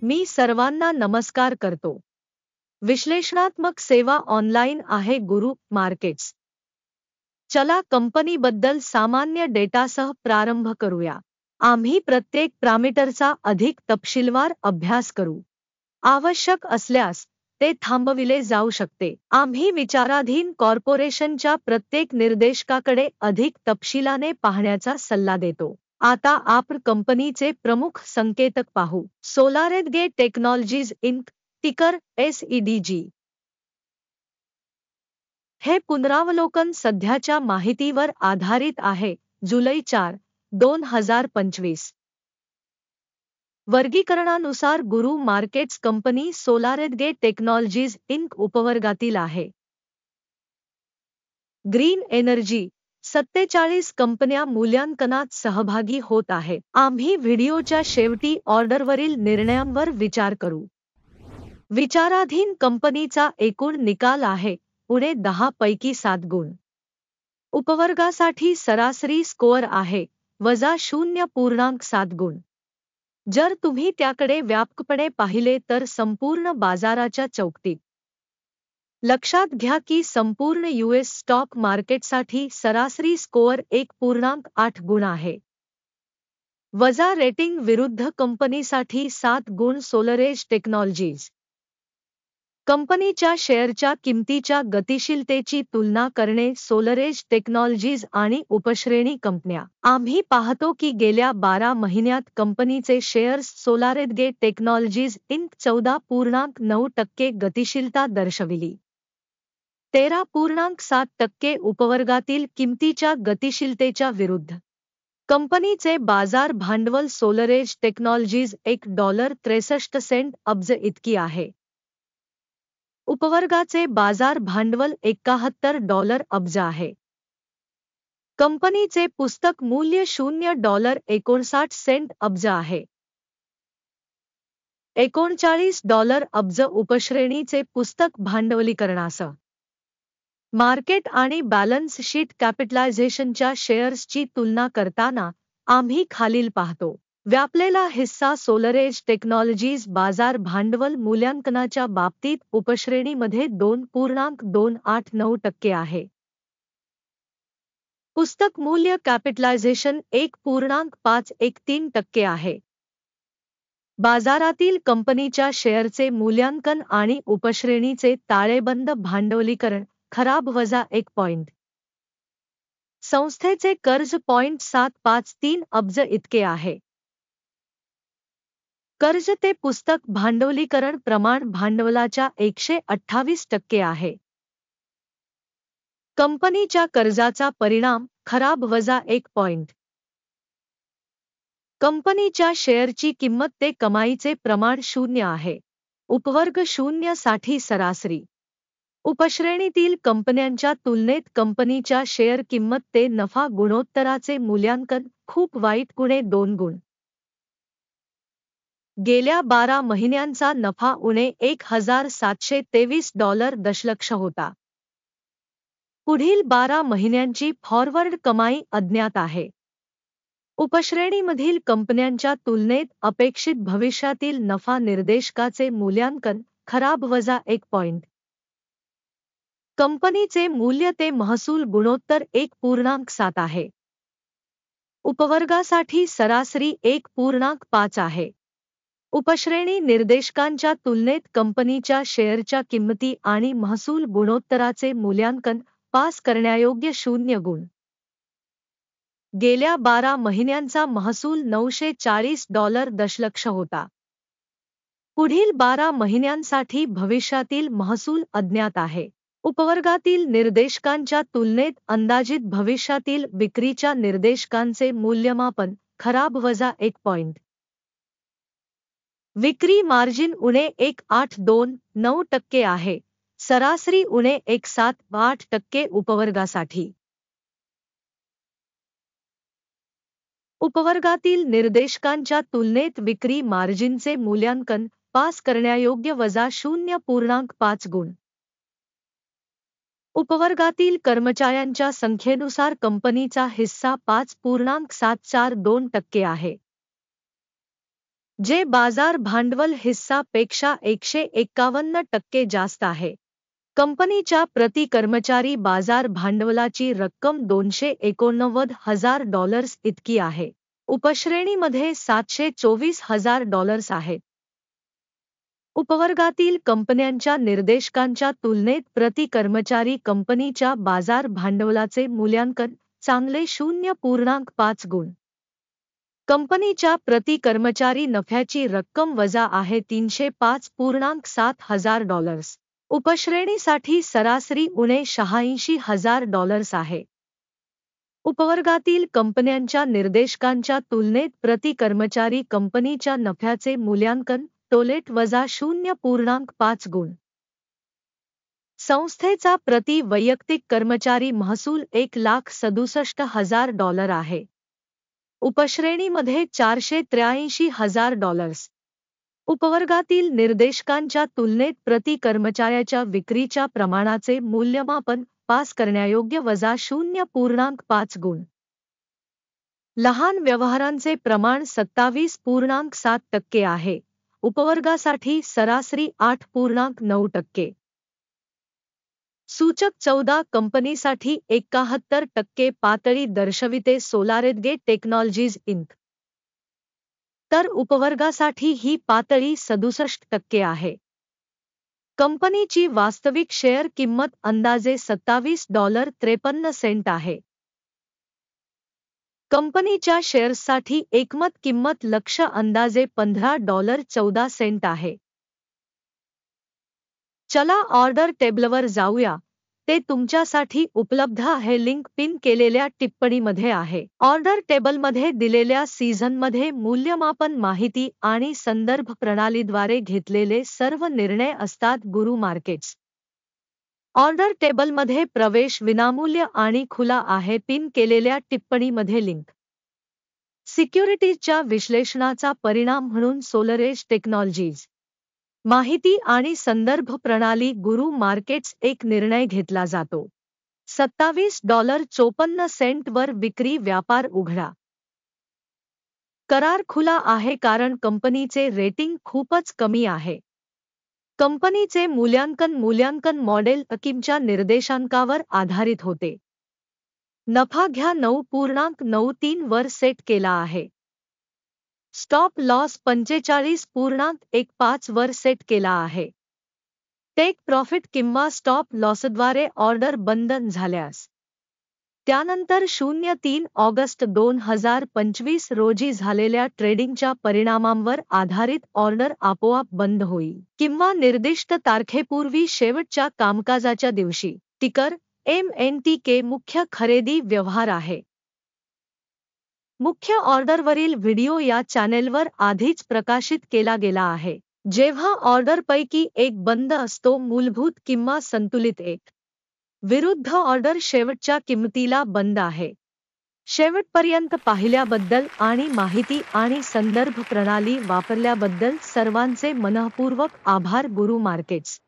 मी सर्वांना नमस्कार करतो। विश्लेषणात्मक सेवा ऑनलाइन आहे गुरु मार्केट्स। चला कंपनीबद्दल सामान्य डेटासह प्रारंभ करूया। आम्ही प्रत्येक पॅरामीटरचा अधिक तपशीलवार अभ्यास करू। आवश्यक असल्यास ते थांबविले जाऊ शकते। आम्ही विचाराधीन कॉर्पोरेशनच्या प्रत्येक निर्देशकाकडे अधिक तपशिलाने पाहण्याचा सल्ला देतो। आता आपण कंपनीचे प्रमुख संकेतक पाहू। सोलारेडगेट टेक्नॉलॉजीज इंक, टिकर SEDG। हे पुनरावलोकन सध्याच्या माहितीवर आधारित आहे, जुलै 4, 2025। वर्गीकरणानुसार गुरु मार्केट्स कंपनी सोलारेडगेट टेक्नॉलॉजीज इंक उपवर्गातील आहे। ग्रीन एनर्जी 47 कंपन्या मूल्यांकनात सहभागी होत आहेत। आम्ही व्हिडिओच्या शेवटी ऑर्डरवरील निर्णयांवर विचार करू। विचाराधीन कंपनीचा एकूण निकाल आहे उणे 10 पैकी 7 गुण। उपवर्गासाठी सरासरी स्कोअर आहे -0.7 गुण। जर तुम्ही त्याकडे व्यापकपणे पाहिले तर संपूर्ण बाजाराच्या चौकटीत। लक्षात घ्या की संपूर्ण US स्टॉक मार्केटसाठी सरासरी स्कोअर 1.8 गुण आहे। वजा रेटिंग विरुद्ध कंपनीसाठी 7 गुण। सोलरेज टेक्नॉलॉजीज कंपनीच्या शेअरच्या किमतीच्या गतिशीलतेची तुलना करणे। सोलरेज टेक्नॉलॉजीज आणि उपश्रेणी कंपन्या। आम्ही पाहतो की गेल्या 12 महिन्यात कंपनीचे शेअर्स सोलारेडगेट टेक्नॉलॉजीज इंक 14.9% गतिशीलता दर्शविली। 13.7% उपवर्गातील किमतीच्या गतिशीलतेच्या विरुद्ध। कंपनीचे बाजार भांडवल सोलरेज टेक्नॉलॉजीज $1.63 अब्ज इतकी आहे। उपवर्गाचे बाजार भांडवल $71 अब्ज आहे। कंपनीचे पुस्तक मूल्य $0.59 अब्ज आहे। $39 अब्ज उपश्रेणीचे पुस्तक भांडवलीकरणासह। मार्केट आणि बॅलन्स शीट कॅपिटलायझेशनच्या शेअर्सची तुलना करताना आम्ही खालील पाहतो। व्यापलेला हिस्सा सोलरेज टेक्नॉलॉजीज बाजार भांडवल मूल्यांकनाच्या बाबतीत उपश्रेणीमध्ये 2.289% आहे। पुस्तक मूल्य कॅपिटलायझेशन 1.513% आहे। बाजारातील कंपनीच्या शेअरचे मूल्यांकन आणि उपश्रेणीचे ताळेबंद भांडवलीकरण खराब -1 पॉइंट। संस्थेचे कर्ज $753 अब्ज इतके आहे। कर्ज ते पुस्तक भांडवलीकरण प्रमाण भांडवलाच्या 128% आहे। कंपनीच्या कर्जाचा परिणाम खराब -1 पॉइंट। कंपनीच्या शेअरची किंमत ते कमाईचे प्रमाण 0 आहे। उपवर्ग 0 साठी सरासरी। उपश्रेणीतील कंपन्यांच्या तुलनेत कंपनीच्या शेअर किंमत ते नफा गुणोत्तराचे मूल्यांकन खूप वाईट -2 गुण। गेल्या 12 महिन्यांचा नफा उणे $1,723 दशलक्ष होता। पुढील 12 महिन्यांची फॉरवर्ड कमाई अज्ञात आहे। उपश्रेणीमधील कंपन्यांच्या तुलनेत अपेक्षित भविष्यातील नफा निर्देशकाचे मूल्यांकन खराब -1 पॉइंट। कंपनीचे मूल्य ते महसूल गुणोत्तर 1.7 आहे। उपवर्गासाठी सरासरी 1.5 आहे। उपश्रेणी निर्देशकांच्या तुलनेत कंपनीच्या शेअरच्या किंमती आणि महसूल गुणोत्तराचे मूल्यांकन पास करण्यायोग्य 0 गुण। गेल्या 12 महिन्यांचा महसूल $940 दशलक्ष होता। पुढील 12 महिन्यांसाठी भविष्यातील महसूल अज्ञात आहे। उपवर्गातील निर्देशकांच्या तुलनेत अंदाजित भविष्यातील विक्रीच्या निर्देशकांचे मूल्यमापन खराब -1 पॉइंट। विक्री मार्जिन उणे 1.829% आहे, सरासरी उणे 1.78% उपवर्गासाठी। उपवर्गातील निर्देशकांच्या तुलनेत विक्री मार्जिनचे मूल्यांकन पास करण्यायोग्य -0.5 गुण। उपवर्गातील कर्मचाऱ्यांच्या संख्येनुसार कंपनीचा हिस्सा 5.742% आहे। जे बाजार भांडवल हिस्सा पेक्षा 151% जास्त आहे. कंपनीच्या प्रति कर्मचारी बाजार भांडवलाची रक्कम $289,000 इतकी आहे. उपश्रेणीमध्ये $724,000 आहेत. उपवर्गातील कंपन्यांच्या निर्देशकांच्या तुलनेत प्रति कर्मचारी कंपनीच्या बाजार भांडवलाचे मूल्यांकन चांगले 0.5 गुण. कंपनीच्या प्रति कर्मचारी नफ्याची रक्कम वजा आहे $305,700. उपश्रेणीसाठी सरासरी उणे $86,000 आहे. उपवर्गातील कंपन्यांच्या निर्देशकांच्या तुलनेत प्रति कर्मचारी कंपनीच्या नफ्याचे मूल्यांकन टोलेट वजा 0.5 गुण. संस्थेचा प्रति वैयक्तिक कर्मचारी महसूल $1,67,000 आहे. उपश्रेणीमध्ये $483,000. उपवर्गातील निर्देशकांच्या तुलनेत प्रति कर्मचाऱ्याच्या विक्रीच्या प्रमाणाचे मूल्यमापन पास करण्यायोग्य वजा 0.5 गुण. लहान व्यवहारांचे प्रमाण 27.7% आहे. उपवर्गासाठी सरासरी 8.9%. सूचक 14 कंपनीसाठी 71% पातळी दर्शविते सोलारेदगे टेक्नॉलॉजीज इंक. तर उपवर्गासाठी ही पातळी 67% आहे. कंपनीची वास्तविक शेअर किंमत अंदाजे $27.53 आहे. कंपनीच्या शेअर्ससाठी एकमत किंमत लक्ष्य अंदाजे $15.14 आहे. चला ऑर्डर टेबलवर जाऊया. ते तुमच्यासाठी उपलब्ध आहे. लिंक पिन केलेल्या टिप्पणीमध्ये आहे. ऑर्डर टेबलमध्ये दिलेल्या सीझनमध्ये मूल्यमापन माहिती आणि संदर्भ प्रणालीद्वारे घेतलेले सर्व निर्णय असतात. गुरु मार्केट्स. ऑर्डर टेबलमध्ये प्रवेश विनामूल्य आणि खुला आहे. पिन केलेल्या टिप्पणीमध्ये लिंक. सिक्युरिटीजच्या विश्लेषणाचा परिणाम म्हणून सोलरेज टेक्नॉलॉजीज माहिती आणि संदर्भ प्रणाली गुरु मार्केट्स एक निर्णय घेतला जातो. $27.54 वर विक्री व्यापार उघडा. करार खुला आहे कारण कंपनीचे रेटिंग खूपच कमी आहे. कंपनीचे मूल्यांकन मॉडेल अकिमच्या निर्देशांकावर आधारित होते. नफा घ्या 9.93 वर सेट केला आहे. स्टॉप लॉस 45.15 वर सेट केला आहे. टेक प्रॉफिट किंवा स्टॉप लॉसद्वारे ऑर्डर बंद झाल्यास त्यानंतर 03 ऑगस्ट 2025 रोजी झालेल्या ट्रेडिंगच्या परिणामांवर आधारित ऑर्डर आपोआप बंद होईल किंवा निर्दिष्ट तारखेपूर्वी शेवटच्या कामकाजाच्या दिवशी. टिकर MNTK मुख्य खरेदी व्यवहार आहे. मुख्य ऑर्डरवरील व्हिडिओ या चॅनेलवर आधीच प्रकाशित केला गेला आहे. जेव्हा ऑर्डरपैकी एक बंद असतो मूलभूत किंवा संतुलित एक विरुद्ध ऑर्डर शेवटच्या किंमतीला बंद आहे. शेवटपर्यंत पाहिल्याबद्दल आणि माहिती आणि संदर्भ प्रणाली वापरल्याबद्दल सर्वांचे मनःपूर्वक आभार. गुरु मार्केट्स.